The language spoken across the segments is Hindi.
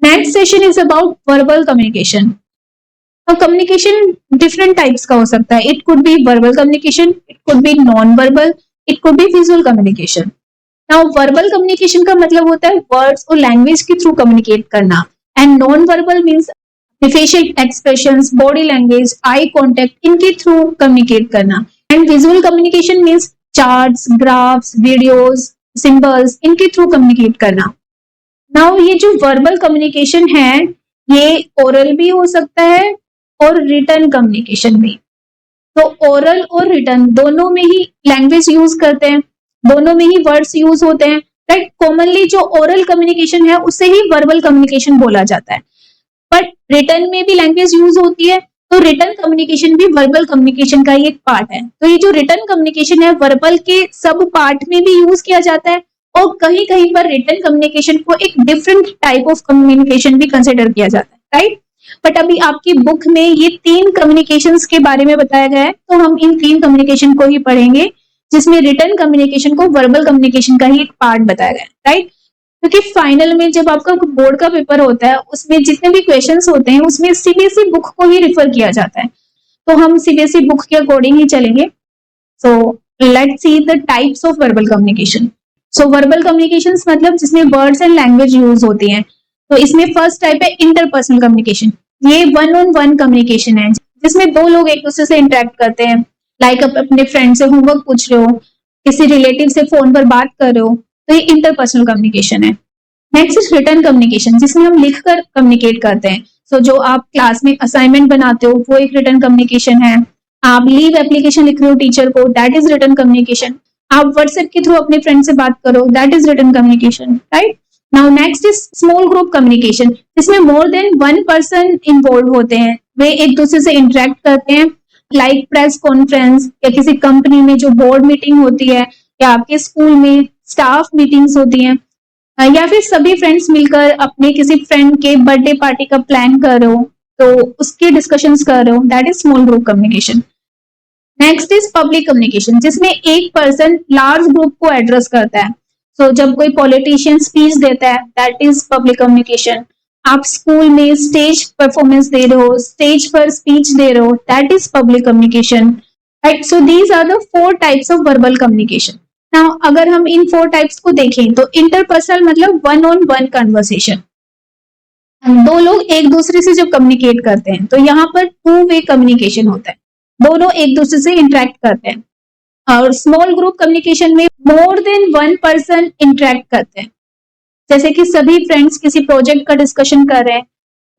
Next session is about verbal communication. तो कम्युनिकेशन डिफरेंट टाइप्स का हो सकता है। It could be verbal communication, it could be non verbal, it could be visual communication. Now verbal communication का मतलब होता है वर्ड्स और लैंग्वेज के थ्रू कम्युनिकेट करना, and non verbal means facial expressions, body language, eye contact, इनके थ्रू कम्युनिकेट करना। And visual communication means charts, graphs, videos, symbols, इनके थ्रू कम्युनिकेट करना। नाउ ये जो वर्बल कम्युनिकेशन है ये ओरल भी हो सकता है और रिटन कम्युनिकेशन भी। तो ओरल और रिटन दोनों में ही लैंग्वेज यूज करते हैं, दोनों में ही वर्ड्स यूज होते हैं, राइट। कॉमनली जो ओरल कम्युनिकेशन है उसे ही वर्बल कम्युनिकेशन बोला जाता है, बट रिटन में भी लैंग्वेज यूज होती है, तो रिटन कम्युनिकेशन भी वर्बल कम्युनिकेशन का ही एक पार्ट है। तो ये जो रिटन कम्युनिकेशन है वर्बल के सब पार्ट में भी यूज किया जाता है, और कहीं कहीं पर रिटन कम्युनिकेशन को एक डिफरेंट टाइप ऑफ कम्युनिकेशन भी कंसिडर किया जाता है, राइट। बट अभी आपकी बुक में ये 3 कम्युनिकेशंस के बारे में बताया गया है, तो हम इन 3 कम्युनिकेशन को ही पढ़ेंगे, जिसमें रिटन कम्युनिकेशन को वर्बल कम्युनिकेशन का ही एक पार्ट बताया गया है, राइट। क्योंकि फाइनल में जब आपका बोर्ड का पेपर होता है उसमें जितने भी क्वेश्चंस होते हैं उसमें सीबीएसई बुक को ही रिफर किया जाता है, तो हम सीबीएसई बुक के अकॉर्डिंग ही चलेंगे। So let's see the types of verbal communication. So verbal communication मतलब जिसमें वर्ड्स एंड लैंग्वेज यूज होती हैं। तो इसमें फर्स्ट टाइप है इंटरपर्सनल कम्युनिकेशन। ये वन ऑन वन कम्युनिकेशन है जिसमें दो लोग एक दूसरे से इंटरेक्ट करते हैं, लाइक अपने फ्रेंड से होमवर्क पूछ रहे हो, किसी रिलेटिव से फोन पर बात कर रहे हो, तो ये इंटरपर्सनल कम्युनिकेशन है। नेक्स्ट इज रिटन कम्युनिकेशन, जिसमें हम लिखकर कम्युनिकेट करते हैं। सो जो आप क्लास में असाइनमेंट बनाते हो वो एक रिटन कम्युनिकेशन है। आप लीव एप्लीकेशन लिख रहे हो टीचर को, दैट इज रिटन कम्युनिकेशन। आप व्हाट्सएप के थ्रू अपने फ्रेंड से बात करो, that is written communication, right. Now next is small group communication, जिसमें more than one person involve होते हैं, वे एक दूसरे से इंटरेक्ट करते हैं, लाइक प्रेस कॉन्फ्रेंस या किसी कंपनी में जो बोर्ड मीटिंग होती है, या आपके स्कूल में स्टाफ मीटिंग्स होती हैं, या फिर सभी फ्रेंड्स मिलकर अपने किसी फ्रेंड के बर्थडे पार्टी का प्लान कर रहे हो, तो उसके डिस्कशंस कर रहे हो, that is small group communication. Next is public communication, जिसमें एक पर्सन लार्ज ग्रुप को एड्रेस करता है। सो जब कोई पॉलिटिशियन स्पीच देता है, दैट इज पब्लिक कम्युनिकेशन। आप स्कूल में स्टेज परफॉर्मेंस दे रहे हो, स्टेज पर स्पीच दे रहे हो, that is public communication, right. So these are the 4 types of verbal communication. Now अगर हम इन 4 टाइप्स को देखें तो इंटरपर्सनल मतलब वन ऑन वन कन्वर्सेशन, दो लोग एक दूसरे से जब कम्युनिकेट करते हैं तो यहाँ पर 2 वे कम्युनिकेशन होता है, दोनों एक दूसरे से इंटरेक्ट करते हैं। और स्मॉल ग्रुप कम्युनिकेशन में मोर देन वन पर्सन इंटरेक्ट करते हैं, जैसे कि सभी फ्रेंड्स किसी प्रोजेक्ट का डिस्कशन कर रहे हैं,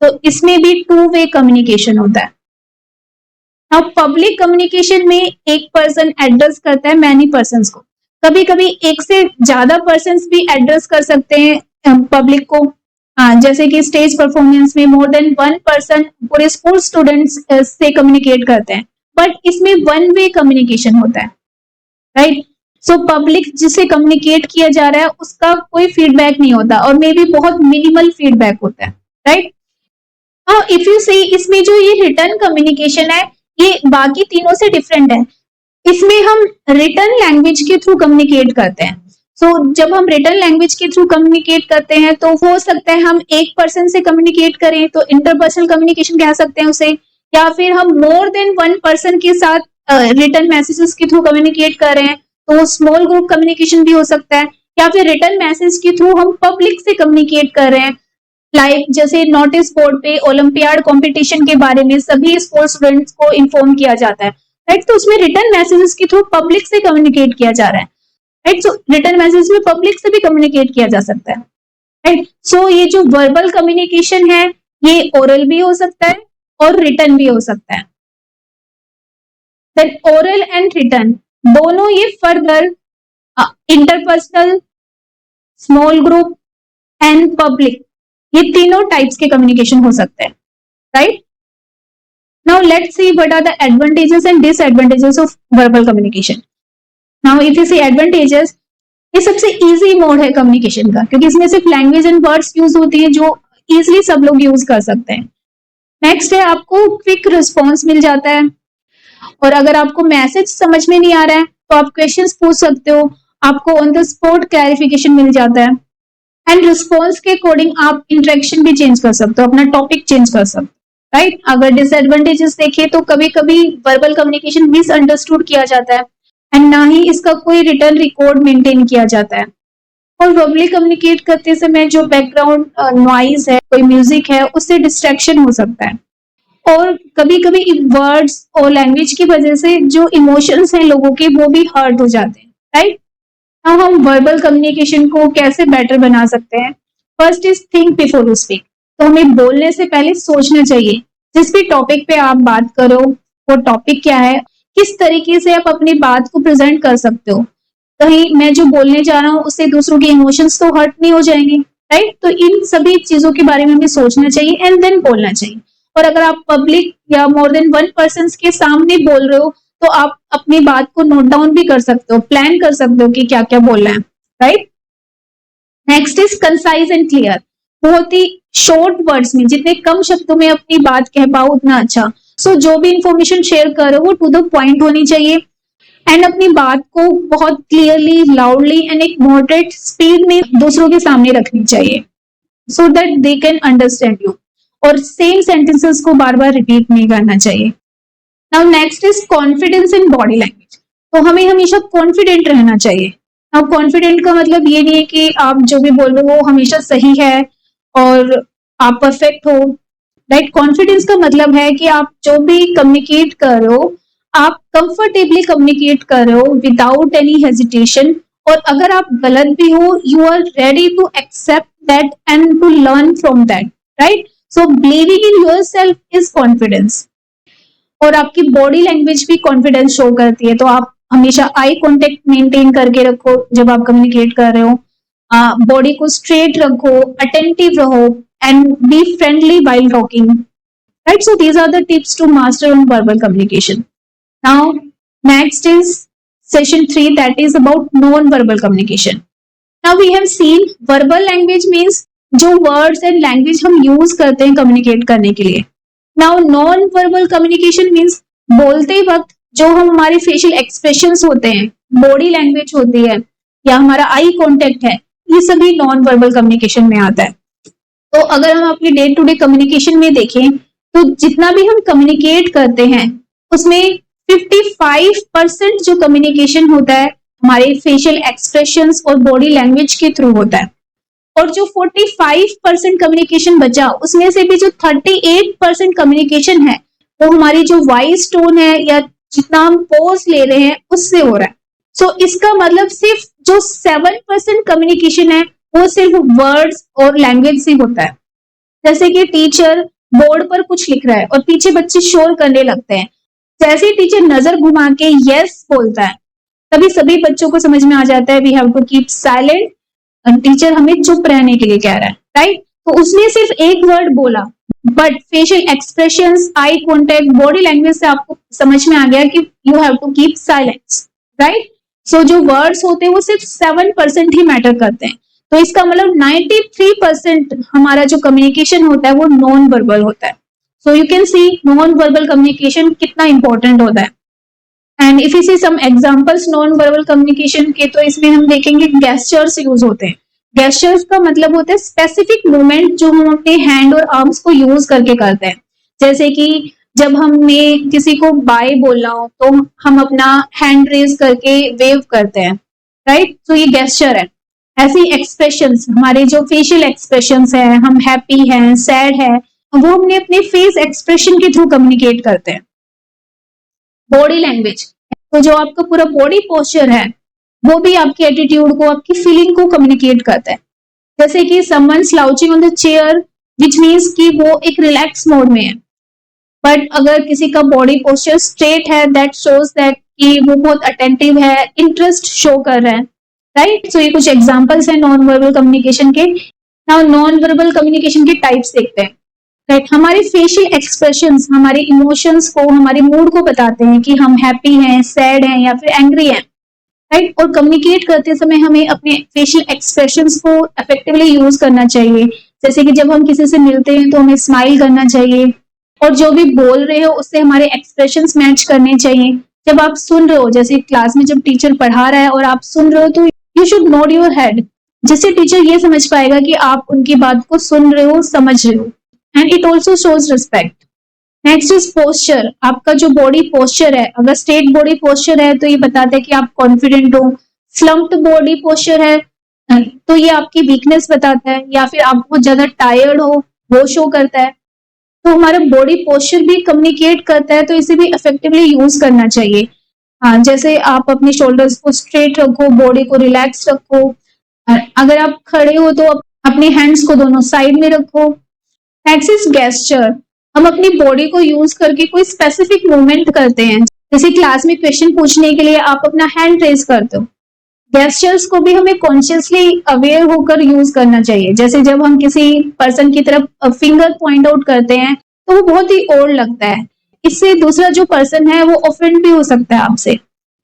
तो इसमें भी 2 वे कम्युनिकेशन होता है। अब पब्लिक कम्युनिकेशन में एक पर्सन एड्रेस करता है मैनी पर्सन्स को, कभी कभी एक से ज्यादा पर्सन्स भी एड्रेस कर सकते हैं पब्लिक को। जैसे कि स्टेज परफॉर्मेंस में मोर देन वन पर्सन पूरे स्कूल स्टूडेंट्स से कम्युनिकेट करते हैं, बट इसमें वन वे कम्युनिकेशन होता है, राइट। सो पब्लिक जिसे कम्युनिकेट किया जा रहा है उसका कोई फीडबैक नहीं होता, और मे बी बहुत मिनिमल फीडबैक होता है, राइट। हाँ, इफ यू सी इसमें जो ये रिटर्न कम्युनिकेशन है ये बाकी तीनों से डिफरेंट है। इसमें हम रिटर्न लैंग्वेज के थ्रू कम्युनिकेट करते हैं। सो जब हम रिटर्न लैंग्वेज के थ्रू कम्युनिकेट करते हैं तो हो सकता है हम एक पर्सन से कम्युनिकेट करें तो इंटरपर्सनल कम्युनिकेशन कह सकते हैं उसे, या फिर हम मोर देन वन पर्सन के साथ रिटर्न मैसेजेस के थ्रू कम्युनिकेट कर रहे हैं तो स्मॉल ग्रुप कम्युनिकेशन भी हो सकता है, या फिर रिटर्न मैसेज के थ्रू हम पब्लिक से कम्युनिकेट कर रहे हैं, लाइक जैसे नोटिस बोर्ड पे ओलंपियाड कंपटीशन के बारे में सभी स्कूल स्टूडेंट्स को इन्फॉर्म किया जाता है, राइट। तो उसमें रिटर्न मैसेजेस के थ्रू पब्लिक से कम्युनिकेट किया जा रहा है, राइट। सो रिटर्न मैसेज में पब्लिक से भी कम्युनिकेट किया जा सकता है, राइट। सो ये जो वर्बल कम्युनिकेशन है ये ओरल भी हो सकता है और रिटर्न भी हो सकता है। देन ओरल एंड रिटर्न दोनों ये further interpersonal, small group and public, ये तीनों टाइप्स के कम्युनिकेशन हो सकते हैं, right. Now let's see what are the advantages and disadvantages of verbal communication. Now if you see advantages, ये सबसे इजी मोड है कम्युनिकेशन का, क्योंकि इसमें सिर्फ लैंग्वेज एंड वर्ड्स यूज होती है जो इजीली सब लोग यूज कर सकते हैं। नेक्स्ट है आपको क्विक रिस्पॉन्स मिल जाता है, और अगर आपको मैसेज समझ में नहीं आ रहा है तो आप क्वेश्चंस पूछ सकते हो, आपको ऑन द स्पॉट क्लैरिफिकेशन मिल जाता है। एंड रिस्पॉन्स के अकॉर्डिंग आप इंटरेक्शन भी चेंज कर सकते हो, अपना टॉपिक चेंज कर सकते हो, राइट। अगर डिसएडवांटेजेस देखें तो कभी कभी वर्बल कम्युनिकेशन मिसअंडरस्टूड किया जाता है एंड ना ही इसका कोई रिटर्न रिकॉर्ड मेंटेन किया जाता है। और वर्बली कम्युनिकेट करते समय जो बैकग्राउंड नॉइज है, कोई म्यूजिक है, उससे डिस्ट्रैक्शन हो सकता है। और कभी कभी वर्ड्स और लैंग्वेज की वजह से जो इमोशंस हैं लोगों के वो भी हर्ट हो जाते हैं, राइट। अब हम वर्बल कम्युनिकेशन को कैसे बेटर बना सकते हैं? First is think before you speak. तो हमें बोलने से पहले सोचना चाहिए, जिस भी टॉपिक पे आप बात करो वो टॉपिक क्या है, किस तरीके से आप अपनी बात को प्रेजेंट कर सकते हो। कहीं मैं जो बोलने जा रहा हूँ उससे दूसरों के इमोशंस तो हर्ट नहीं हो जाएंगे, राइट। तो इन सभी चीजों के बारे में हमें सोचना चाहिए एंड देन बोलना चाहिए। और अगर आप पब्लिक या मोर देन वन पर्सन के सामने बोल रहे हो तो आप अपनी बात को नोट डाउन भी कर सकते हो, प्लान कर सकते हो कि क्या क्या बोलना है, right. Next is concise and clear. बहुत ही शॉर्ट वर्ड्स में, जितने कम शब्दों में अपनी बात कह पाओ उतना अच्छा। सो जो भी इंफॉर्मेशन शेयर कर रहे हो वो टू द पॉइंट होनी चाहिए एंड अपनी बात को बहुत क्लियरली, लाउडली एंड एक मॉडरेट स्पीड में दूसरों के सामने रखनी चाहिए so that they can understand you. और सेम सेंटेंसेस को बार बार रिपीट नहीं करना चाहिए। Now next is confidence in body language. तो हमें हमेशा कॉन्फिडेंट रहना चाहिए। नाउ कॉन्फिडेंट का मतलब ये नहीं है कि आप जो भी बोल रहे हो वो हमेशा सही है और आप परफेक्ट हो, राइट। कॉन्फिडेंस का मतलब है कि आप जो भी कम्युनिकेट कर रहे हो आप कंफर्टेबली कम्युनिकेट कर रहे हो विदाउट एनी हेजिटेशन। और अगर आप गलत भी हो you are ready to accept that and to learn from that, right. So believing in yourself is confidence. और आपकी बॉडी लैंग्वेज भी कॉन्फिडेंस शो करती है। तो आप हमेशा आई कांटेक्ट मेंटेन करके रखो जब आप कम्युनिकेट कर रहे हो, बॉडी को स्ट्रेट रखो, अटेंटिव रहो and be friendly while talking, right. So these are the tips to master on verbal communication. Now next is session 3 that is about non verbal communication. Now we have seen verbal language means जो वर्ड्स एंड लैंग्वेज हम यूज करते हैं कम्युनिकेट करने के लिए। नाउ नॉन वर्बल कम्युनिकेशन मीन्स बोलते वक्त जो हम हमारे फेशियल एक्सप्रेशंस होते हैं, बॉडी लैंग्वेज होती है या हमारा आई कांटेक्ट है, ये सभी नॉन वर्बल कम्युनिकेशन में आता है। तो अगर हम अपनी डे टू डे कम्युनिकेशन में देखें तो जितना भी हम कम्युनिकेट करते हैं उसमें 55% जो कम्युनिकेशन होता है हमारे फेशियल एक्सप्रेशंस और बॉडी लैंग्वेज के थ्रू होता है। और जो 45% कम्युनिकेशन बचा उसमें से भी जो 38% कम्युनिकेशन है वो हमारी जो वॉइस टोन है या जितना हम पोज ले रहे हैं उससे हो रहा है। सो इसका मतलब सिर्फ जो 7% कम्युनिकेशन है वो सिर्फ वर्ड्स और लैंग्वेज से होता है। जैसे कि टीचर बोर्ड पर कुछ लिख रहा है और पीछे बच्चे शोर करने लगते हैं, जैसे टीचर नजर घुमा के यस बोलता है तभी सभी बच्चों को समझ में आ जाता है we have to keep silent, teacher हमें चुप रहने के लिए कह रहा है, राइट। तो उसने सिर्फ एक वर्ड बोला but facial expressions, eye contact, body language से आपको समझ में आ गया कि you have to keep silence, right. So जो वर्ड्स होते हैं वो सिर्फ 7% ही मैटर करते हैं। तो इसका मतलब 93% हमारा जो कम्युनिकेशन होता है वो नॉन वर्बल होता है। So you can see non verbal communication कितना इंपॉर्टेंट होता है। And if you see some examples non verbal communication के, तो इसमें हम देखेंगे गेस्चर्स यूज होते हैं। गेस्चर्स का मतलब होता है स्पेसिफिक मूवमेंट जो हम अपने हैंड और आर्म्स को यूज करके करते हैं। जैसे कि जब हमें किसी को बाय बोलना हो तो हम अपना हैंड रेज करके वेव करते हैं, राइट। तो ये गेस्चर है। ऐसी एक्सप्रेशंस, हमारे जो फेशियल एक्सप्रेशंस है, हम हैप्पी हैं, सैड है, वो हमने अपने फेस एक्सप्रेशन के थ्रू कम्युनिकेट करते हैं। बॉडी लैंग्वेज, तो जो आपका पूरा बॉडी पोस्चर है वो भी आपकी एटीट्यूड को, आपकी फीलिंग को कम्युनिकेट करता है। जैसे कि someone slouching on the chair which means कि वो एक रिलैक्स मोड में है, बट अगर किसी का बॉडी पोस्चर स्ट्रेट है दैट शोज दैट कि वो बहुत अटेंटिव है, इंटरेस्ट शो कर रहा है, राइट। सो ये कुछ एग्जांपल्स हैं नॉन वर्बल कम्युनिकेशन के। नाउ नॉन वर्बल कम्युनिकेशन के टाइप्स देखते हैं, राइट। हमारे फेशियल एक्सप्रेशंस हमारे इमोशंस को, हमारे मूड को बताते हैं कि हम हैप्पी हैं, सैड हैं या फिर एंग्री हैं, राइट। और कम्युनिकेट करते समय हमें अपने फेशियल एक्सप्रेशंस को इफेक्टिवली यूज करना चाहिए। जैसे कि जब हम किसी से मिलते हैं तो हमें स्माइल करना चाहिए और जो भी बोल रहे हो उससे हमारे एक्सप्रेशंस मैच करने चाहिए। जब आप सुन रहे हो, जैसे क्लास में जब टीचर पढ़ा रहा है और आप सुन रहे हो तो you should node your head, जिससे टीचर ये समझ पाएगा कि आप उनकी बात को सुन रहे हो, समझ रहे हो। And it also shows respect. Next is posture. आपका जो बॉडी पोस्चर है, अगर स्ट्रेट बॉडी पोस्चर है तो ये बताता है कि आप कॉन्फिडेंट हो। स्लम्प्ड बॉडी पोस्चर है तो ये आपकी वीकनेस बताता है, या फिर आप बहुत ज्यादा टायर्ड हो वो शो करता है। तो हमारा बॉडी पोस्चर भी कम्युनिकेट करता है, तो इसे भी इफेक्टिवली यूज करना चाहिए। हाँ, जैसे आप अपने शोल्डर्स को स्ट्रेट रखो, बॉडी को रिलैक्स रखो। अगर आप खड़े हो तो अपने हैंड्स को दोनों साइड में रखो। Next is gesture. हम अपनी बॉडी को यूज करके कोई स्पेसिफिक मूवमेंट करते हैं। जैसे क्लास में क्वेश्चन पूछने के लिए आप अपना हैंड रेज करते हो। गेस्चर्स को भी हमें कॉन्शियसली अवेयर होकर यूज करना चाहिए। जैसे जब हम किसी पर्सन की तरफ फिंगर पॉइंट आउट करते हैं तो वो बहुत ही ओड लगता है, इससे दूसरा जो पर्सन है वो ऑफेंड भी हो सकता है आपसे,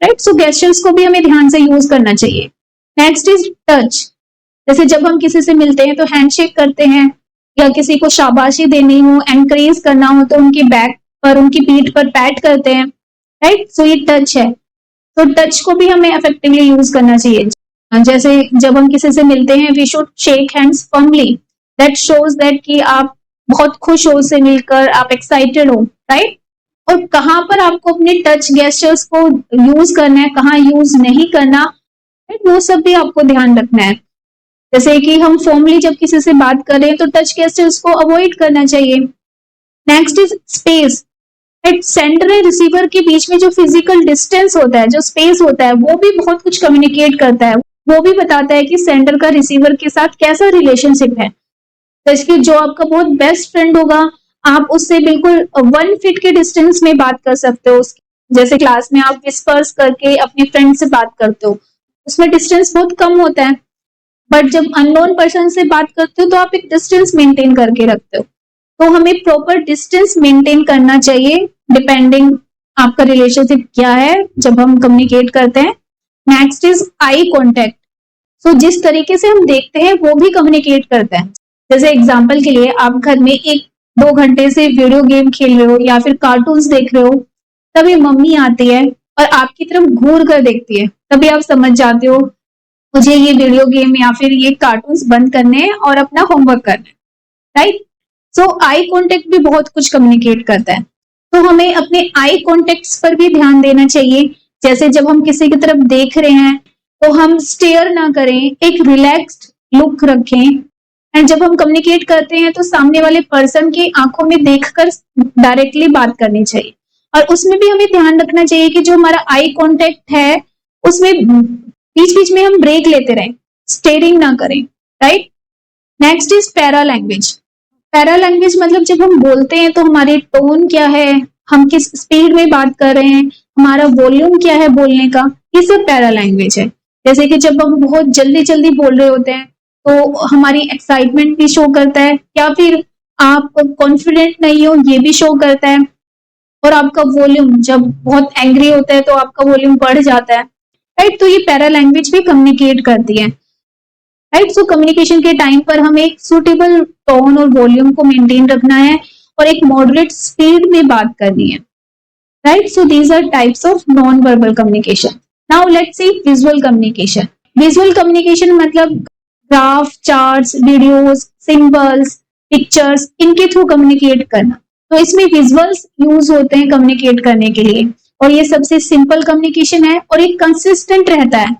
राइट। सो गेस्चर्स को भी हमें ध्यान से यूज करना चाहिए। Next is touch. जैसे जब हम किसी से मिलते हैं तो हैंडशेक करते हैं, या किसी को शाबाशी देनी हो, एनकरेज करना हो तो उनकी बैक पर, उनकी पीठ पर पैट करते हैं, राइट। सो ये टच है। तो टच को भी हमें इफेक्टिवली यूज करना चाहिए। जैसे जब हम किसी से मिलते हैं we should shake hands firmly. That shows that कि आप बहुत खुश हो उससे मिलकर, आप एक्साइटेड हो, राइट। और कहाँ पर आपको अपने टच गेस्चर्स को यूज करना है, कहाँ यूज नहीं करना, वो सब भी आपको ध्यान रखना है। जैसे कि हम फॉर्मली जब किसी से बात करें तो टच गेस्चर्स को अवॉइड करना चाहिए। Next is space. सेंडर और रिसीवर के बीच में जो फिजिकल डिस्टेंस होता है, जो स्पेस होता है, वो भी बहुत कुछ कम्युनिकेट करता है। वो भी बताता है कि सेंडर का रिसीवर के साथ कैसा रिलेशनशिप है। जैसे कि जो आपका बहुत बेस्ट फ्रेंड होगा, आप उससे बिल्कुल 1 फीट के डिस्टेंस में बात कर सकते हो। जैसे क्लास में आप विस्पर्स करके अपने फ्रेंड से बात करते हो, उसमें डिस्टेंस बहुत कम होता है। बट जब अननोन पर्सन से बात करते हो तो आप एक डिस्टेंस मेंटेन करके रखते हो। तो हमें प्रॉपर डिस्टेंस मेंटेन करना चाहिए डिपेंडिंग आपका रिलेशनशिप क्या है जब हम कम्युनिकेट करते हैं। Next is eye contact. So जिस तरीके से हम देखते हैं वो भी कम्युनिकेट करता है। जैसे एग्जाम्पल के लिए आप घर में 1-2 घंटे से वीडियो गेम खेल रहे हो या फिर कार्टून्स देख रहे हो, तभी मम्मी आती है और आपकी तरफ घूर कर देखती है, तभी आप समझ जाते हो मुझे ये वीडियो गेम या फिर ये कार्टून्स बंद करने हैं और अपना होमवर्क करना है, राइट। सो आई कॉन्टेक्ट भी बहुत कुछ कम्युनिकेट करता है। तो हमें अपने आई कॉन्टेक्ट्स पर भी ध्यान देना चाहिए। जैसे जब हम किसी की तरफ देख रहे हैं तो हम स्टेयर ना करें, एक रिलैक्स्ड लुक रखें। एंड जब हम कम्युनिकेट करते हैं तो सामने वाले पर्सन की आंखों में देखकर डायरेक्टली बात करनी चाहिए। और उसमें भी हमें ध्यान रखना चाहिए कि जो हमारा आई कॉन्टेक्ट है उसमें बीच बीच में हम ब्रेक लेते रहें, स्टेयरिंग ना करें, right. Next is para language. Para language मतलब जब हम बोलते हैं तो हमारी टोन क्या है, हम किस स्पीड में बात कर रहे हैं, हमारा वॉल्यूम क्या है बोलने का, ये सब पैरा लैंग्वेज है। जैसे कि जब हम बहुत जल्दी जल्दी बोल रहे होते हैं तो हमारी एक्साइटमेंट भी शो करता है, या फिर आप कॉन्फिडेंट नहीं हो ये भी शो करता है। और आपका वॉल्यूम जब बहुत एंग्री होता है तो आपका वॉल्यूम बढ़ जाता है, राइट। तो ये पैरा लैंग्वेज भी कम्युनिकेट करती है, राइट। सो कम्युनिकेशन के टाइम पर हमें एक सुटेबल टोन और वॉल्यूम को मेंटेन रखना है और एक मॉडरेट स्पीड में बात करनी है, right. So these are types of non verbal communication. Now let's see visual communication. Visual communication मतलब graph, charts, videos, symbols, pictures, इनके थ्रू कम्युनिकेट करना। तो इसमें विजुअल्स यूज होते हैं कम्युनिकेट करने के लिए, और ये सबसे सिंपल कम्युनिकेशन है और ये कंसिस्टेंट रहता है।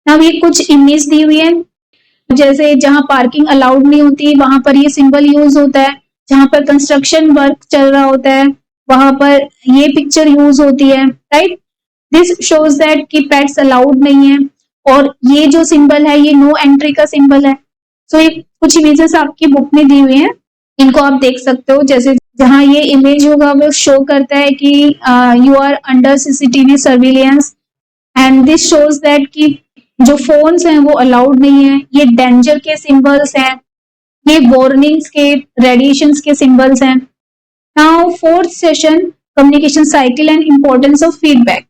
नाउ ये कुछ इमेज दी हुई है, जैसे जहां पार्किंग अलाउड नहीं होती वहां पर ये सिंबल यूज होता है, जहां पर कंस्ट्रक्शन वर्क चल रहा होता है वहां पर ये पिक्चर यूज होती है, राइट। दिस शोज दैट कि पेट्स अलाउड नहीं है, और ये जो सिंबल है ये नो एंट्री का सिंबल है। सो ये कुछ इमेजेस आपकी बुक में दी हुई हैं, इनको आप देख सकते हो। जैसे जहां ये इमेज होगा वो शो करता है कि you are under CCTV surveillance, and this shows that कि जो फोन्स हैं वो अलाउड नहीं है। ये डेंजर के सिंबल्स हैं, ये वार्निंग्स के, रेडिएशंस के सिंबल्स हैं। Now fourth session, communication cycle and importance of feedback.